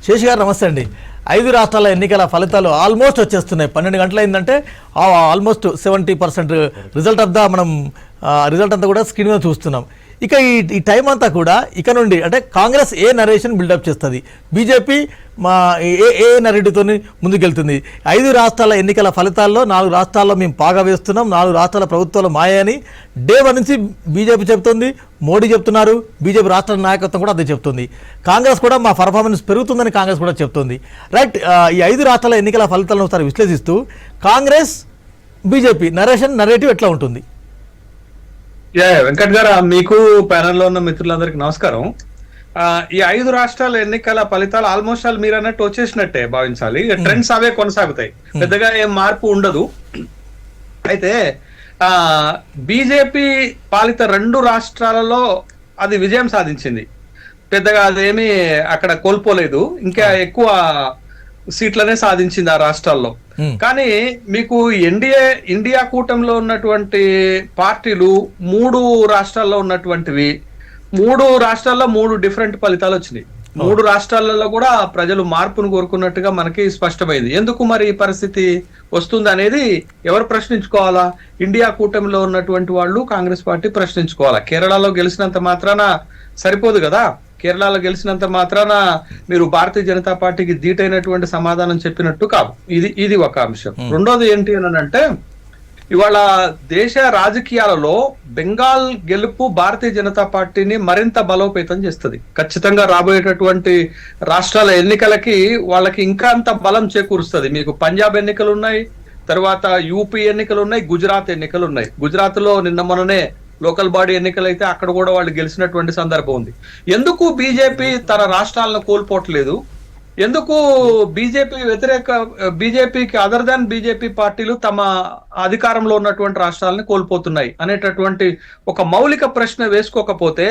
శేషి గారు నమస్తే అండి. 5 రాష్ట్రాల ఎన్నికల ఫలితాలు ఆల్మోస్ట్ వచ్చేస్తున్నాయి. 12 గంటలు అయిందంటే ఆల్మోస్ట్ 70% రిజల్ట్ ఆఫ్ ద మనం రిజల్ట్ అంతా కూడా స్క్రీన్ మీద చూస్తున్నాం. ఇక ఈ టైం అంతా కూడా ఇక నుండి అంటే కాంగ్రెస్ ఏ నరేషన్ బిల్డప్ చేస్తుంది, బీజేపీ ఏ నరేటివ్తో ముందుకెళ్తుంది. 5 రాష్ట్రాల ఎన్నికల ఫలితాల్లో 4 రాష్ట్రాల్లో మేము పాగా వేస్తున్నాం, 4 రాష్ట్రాల ప్రభుత్వాలు మాయని డే 1 నుంచి బీజేపీ చెప్తుంది, మోడీ చెప్తున్నారు, బీజేపీ రాష్ట్ర నాయకత్వం కూడా అదే చెప్తుంది. కాంగ్రెస్ కూడా మా పర్ఫార్మెన్స్ పెరుగుతుందని కాంగ్రెస్ కూడా చెప్తుంది. రైట్, ఈ 5 రాష్ట్రాల ఎన్నికల ఫలితాలను ఒకసారి విశ్లేషిస్తూ కాంగ్రెస్ బీజేపీ నరేటివ్ ఎట్లా ఉంటుంది? వెంకట్ గారు, మీకు ప్యానెల్లో ఉన్న మిత్రులందరికీ నమస్కారం. ఈ 5 రాష్ట్రాల ఎన్నికల ఫలితాలు ఆల్మోస్ట్ ఆల్ మీరు అన్నట్టు వచ్చేసినట్టే భావించాలి. ట్రెండ్స్ అవే కొనసాగుతాయి, పెద్దగా ఏం మార్పు ఉండదు. అయితే బీజేపీ పాలిత 2 రాష్ట్రాలలో అది విజయం సాధించింది. పెద్దగా అదేమీ అక్కడ కోల్పోలేదు, ఇంకా ఎక్కువ సీట్లనే సాధించింది ఆ రాష్ట్రాల్లో. కానీ మీకు ఇండియా కూటమిలో ఉన్నటువంటి పార్టీలు 3 రాష్ట్రాల్లో ఉన్నటువంటివి 3 రాష్ట్రాల్లో 3 డిఫరెంట్ ఫలితాలు వచ్చినాయి. 3 రాష్ట్రాలలో కూడా ప్రజలు మార్పును కోరుకున్నట్టుగా మనకి స్పష్టమైంది. ఎందుకు మరి ఈ పరిస్థితి వస్తుంది అనేది ఎవరు ప్రశ్నించుకోవాలా? ఇండియా కూటమిలో ఉన్నటువంటి వాళ్ళు కాంగ్రెస్ పార్టీ ప్రశ్నించుకోవాలా. కేరళలో గెలిచినంత మాత్రాన సరిపోదు కదా. కేరళలో గెలిచినంత మాత్రాన మీరు భారతీయ జనతా పార్టీకి ధీటైనటువంటి సమాధానం చెప్పినట్టు కాదు. ఇది ఒక అంశం. రెండోది ఏంటి అని అంటే, ఇవాళ దేశ రాజకీయాలలో బెంగాల్ గెలుపు భారతీయ జనతా పార్టీని మరింత బలోపేతం చేస్తుంది. ఖచ్చితంగా రాబోయేటటువంటి రాష్ట్రాల ఎన్నికలకి వాళ్ళకి ఇంకా అంత బలం చేకూరుస్తుంది. మీకు పంజాబ్ ఎన్నికలు ఉన్నాయి, తర్వాత యూపీ ఎన్నికలు ఉన్నాయి, గుజరాత్ ఎన్నికలు ఉన్నాయి. గుజరాత్ లో నిన్న మొన్ననే లోకల్ బాడీ ఎన్నికలు అయితే అక్కడ కూడా వాళ్ళు గెలిచినటువంటి సందర్భం ఉంది. ఎందుకు బీజేపీ తన రాష్ట్రాలను కోల్పోవట్లేదు? ఎందుకు బీజేపీకి అదర్ దాన్ బీజేపీ పార్టీలు తమ అధికారంలో ఉన్నటువంటి రాష్ట్రాలను కోల్పోతున్నాయి అనేటటువంటి ఒక మౌలిక ప్రశ్న వేసుకోకపోతే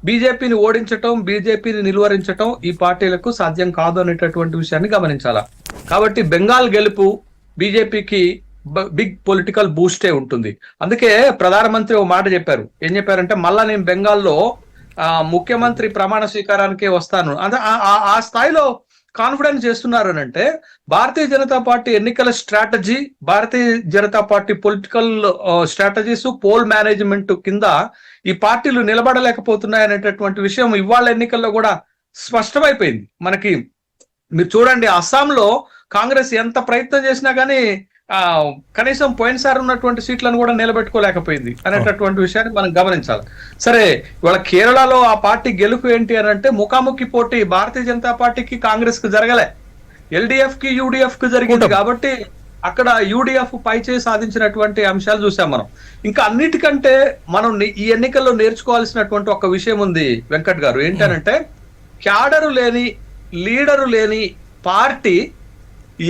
బీజేపీని ఓడించటం, బీజేపీని నిలువరించటం ఈ పార్టీలకు సాధ్యం కాదు అనేటటువంటి విషయాన్ని గమనించాలా. కాబట్టి బెంగాల్ గెలుపు బీజేపీకి బిగ్ పొలిటికల్ బూస్టే ఉంటుంది. అందుకే ప్రధానమంత్రి ఒక మాట చెప్పారు. ఏం చెప్పారంటే, మళ్ళా నేను బెంగాల్లో ముఖ్యమంత్రి ప్రమాణ స్వీకారానికే వస్తాను. ఆ స్థాయిలో కాన్ఫిడెన్స్ చేస్తున్నారు అని అంటే భారతీయ జనతా పార్టీ ఎన్నికల strategy, Bharatiya Janata Party political strategies, poll management కింద ఈ పార్టీలు నిలబడలేకపోతున్నాయి అనేటటువంటి విషయం ఇవాళ ఎన్నికల్లో కూడా స్పష్టమైపోయింది మనకి. మీరు చూడండి, అస్సాంలో కాంగ్రెస్ ఎంత ప్రయత్నం చేసినా కానీ కనీసం పోయినసారి ఉన్నటువంటి సీట్లను కూడా నిలబెట్టుకోలేకపోయింది అనేటటువంటి విషయాన్ని మనం గమనించాలి. సరే, ఇవాళ కేరళలో ఆ పార్టీ గెలుపు ఏంటి అని అంటే, ముఖాముఖి పోటీ భారతీయ జనతా పార్టీకి కాంగ్రెస్ కు జరగలే, ఎల్డిఎఫ్ కి యూడిఎఫ్ కు జరిగింది. కాబట్టి అక్కడ యూడిఎఫ్ పైచేయి సాధించినటువంటి అంశాలు చూసాం మనం. ఇంకా అన్నిటికంటే మనం ఈ ఎన్నికల్లో నేర్చుకోవాల్సినటువంటి ఒక విషయం ఉంది వెంకట్ గారు. ఏంటనంటే, క్యాడరు లేని, లీడరు లేని పార్టీ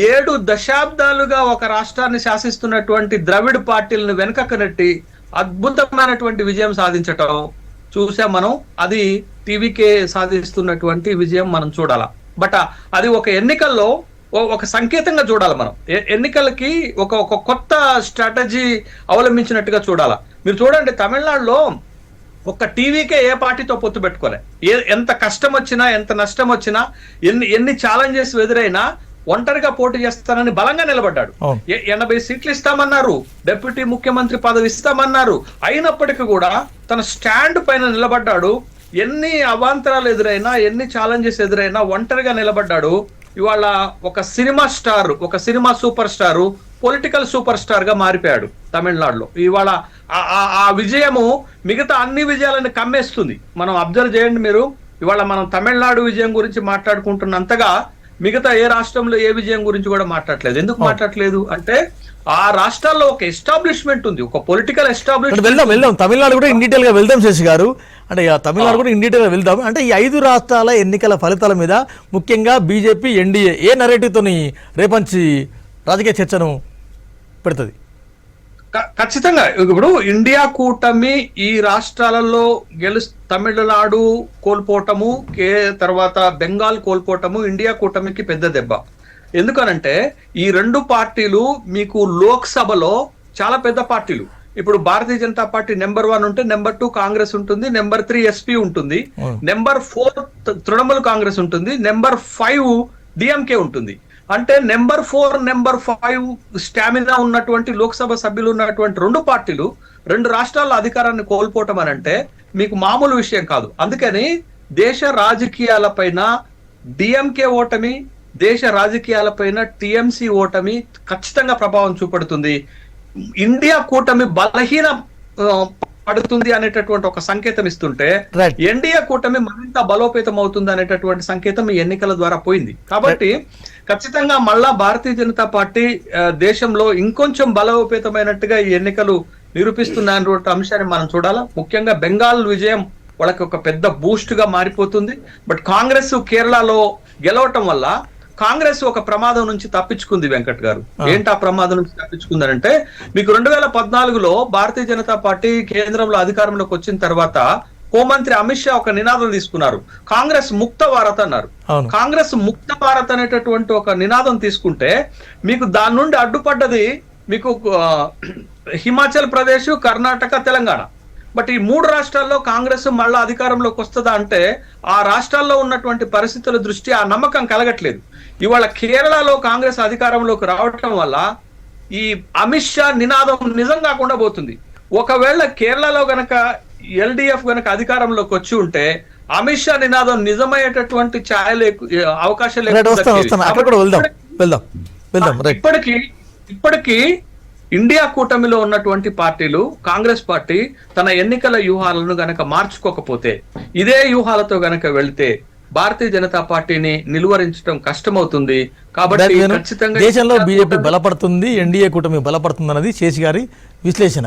7 దశాబ్దాలుగా ఒక రాష్ట్రాన్ని శాసిస్తున్నటువంటి ద్రవిడ పార్టీలను వెనకకు నెట్టి అద్భుతమైనటువంటి విజయం సాధించటం చూసాం మనం. అది టీవీకే సాధిస్తున్నటువంటి విజయం మనం చూడాలా. బట్ అది ఒక ఎన్నికల్లో ఒక సంకేతంగా చూడాలి మనం. ఎన్నికలకి ఒక కొత్త స్ట్రాటజీ అవలంబించినట్టుగా చూడాలా. మీరు చూడండి, తమిళనాడులో ఒక్క టీవీకే ఏ పార్టీతో పొత్తు పెట్టుకోలే. ఎంత కష్టం వచ్చినా, ఎంత నష్టం వచ్చినా, ఎన్ని ఛాలెంజెస్ ఎదురైనా ఒంటరిగా పోటీ చేస్తానని బలంగా నిలబడ్డాడు. 80 సీట్లు ఇస్తామన్నారు, డిప్యూటీ ముఖ్యమంత్రి పదవి ఇస్తామన్నారు. అయినప్పటికీ కూడా తన స్టాండ్ పైన నిలబడ్డాడు. ఎన్ని అవాంతరాలు ఎదురైనా, ఎన్ని ఛాలెంజెస్ ఎదురైనా ఒంటరిగా నిలబడ్డాడు. ఇవాళ ఒక సినిమా స్టార్, ఒక cinema super star, political super star గా మారిపోయాడు తమిళనాడులో. ఇవాళ ఆ విజయము మిగతా అన్ని విజయాలను కమ్మేస్తుంది. మనం అబ్జర్వ్ చేయండి మీరు. ఇవాళ మనం తమిళనాడు విజయం గురించి మాట్లాడుకుంటున్నంతగా మిగతా ఏ రాష్ట్రంలో ఏ విజయం గురించి కూడా మాట్లాడలేదు. ఎందుకు మాట్లాడలేదు అంటే, ఆ రాష్ట్రాల్లో ఒక ఎస్టాబ్లిష్మెంట్ ఉంది, ఒక పొలిటికల్ ఎస్టాబ్లిష్మెంట్. వెళ్దాం తమిళనాడు కూడా ఇన్ డీటెయిల్ గా వెళ్దాం శశి గారు. అంటే తమిళనాడు కూడా ఇన్ డీటెయిల్ గా వెళ్దాం. అంటే ఈ 5 రాష్ట్రాల ఎన్నికల ఫలితాల మీద ముఖ్యంగా బీజేపీ, ఎన్డీఏ ఏ నరేటివ్తోని రేపంచి రాజకీయ చర్చను పెడుతుంది? ఖచ్చితంగా ఇప్పుడు ఇండియా కూటమి ఈ రాష్ట్రాలలో తమిళనాడు కోల్పోవటము, తర్వాత బెంగాల్ కోల్పోవటము ఇండియా కూటమికి పెద్ద దెబ్బ. ఎందుకనంటే ఈ 2 పార్టీలు మీకు లోక్సభలో చాలా పెద్ద పార్టీలు. ఇప్పుడు భారతీయ జనతా పార్టీ నెంబర్ 1 ఉంటే నెంబర్ 2 కాంగ్రెస్ ఉంటుంది, నెంబర్ 3 ఎస్పీ ఉంటుంది, నెంబర్ 4 తృణమూల్ కాంగ్రెస్ ఉంటుంది, నెంబర్ 5 డిఎంకే ఉంటుంది. అంటే నెంబర్ 4 నెంబర్ 5 స్టామినా ఉన్నటువంటి లోక్సభ సభ్యులు ఉన్నటువంటి రెండు పార్టీలు రెండు రాష్ట్రాల్లో అధికారాన్ని కోల్పోవటం అని అంటే మీకు మామూలు విషయం కాదు. అందుకని దేశ రాజకీయాలపైన డిఎంకే ఓటమి, దేశ రాజకీయాలపైన టిఎంసి ఓటమి ఖచ్చితంగా ప్రభావం చూపడుతుంది. ఇండియా కూటమి బలహీన పడుతుంది అనేటటువంటి ఒక సంకేతం ఇస్తుంటే Right. ఎన్డీఏ కూటమి మరింత బలోపేతం అవుతుంది అనేటటువంటి సంకేతం ఈ ఎన్నికల ద్వారా పోయింది. కాబట్టి ఖచ్చితంగా మళ్ళా భారతీయ జనతా పార్టీ దేశంలో ఇంకొంచెం బలోపేతమైనట్టుగా ఈ ఎన్నికలు నిరూపిస్తున్నటువంటి అంశాన్ని మనం చూడాలా. ముఖ్యంగా బెంగాల్ విజయం వాళ్ళకి ఒక పెద్ద బూస్ట్ గా మారిపోతుంది. బట్ కాంగ్రెస్ కేరళలో గెలవటం వల్ల కాంగ్రెస్ ఒక ప్రమాదం నుంచి తప్పించుకుంది. వెంకట్ గారు, ఏంటి ఆ ప్రమాదం నుంచి తప్పించుకుందనంటే, మీకు 2014లో భారతీయ జనతా పార్టీ కేంద్రంలో అధికారంలోకి వచ్చిన తర్వాత హోంమంత్రి అమిత్ షా ఒక నినాదం తీసుకున్నారు, కాంగ్రెస్ ముక్త భారత్ అన్నారు. కాంగ్రెస్ ముక్త భారత్ అనేటటువంటి ఒక నినాదం తీసుకుంటే మీకు దాని నుండి అడ్డుపడ్డది మీకు హిమాచల్ ప్రదేశ్, కర్ణాటక, తెలంగాణ. బట్ ఈ మూడు రాష్ట్రాల్లో కాంగ్రెస్ మళ్ళా అధికారంలోకి వస్తుందా అంటే ఆ రాష్ట్రాల్లో ఉన్నటువంటి పరిస్థితుల దృష్టి ఆ నమ్మకం కలగట్లేదు. ఇవాళ కేరళలో కాంగ్రెస్ అధికారంలోకి రావటం వల్ల ఈ అమిత్ షా నినాదం నిజం కాకుండా పోతుంది. ఒకవేళ కేరళలో గనక ఎల్డిఎఫ్ గనక అధికారంలోకి వచ్చి ఉంటే అమిత్ షా నినాదం నిజమయ్యేటటువంటి అవకాశం ఇప్పటికీ ఇండియా కూటమిలో ఉన్నటువంటి పార్టీలు, కాంగ్రెస్ పార్టీ తన ఎన్నికల వ్యూహాలను గనక మార్చుకోకపోతే, ఇదే వ్యూహాలతో గనక వెళ్తే భారతీయ జనతా పార్టీని నిలువరించడం కష్టమవుతుంది. కాబట్టి ఖచ్చితంగా దేశంలో బీజేపీ బలపడుతుంది, ఎన్డీఏ కూటమి బలపడుతుంది అన్నది శేషి గారి విశ్లేషణ.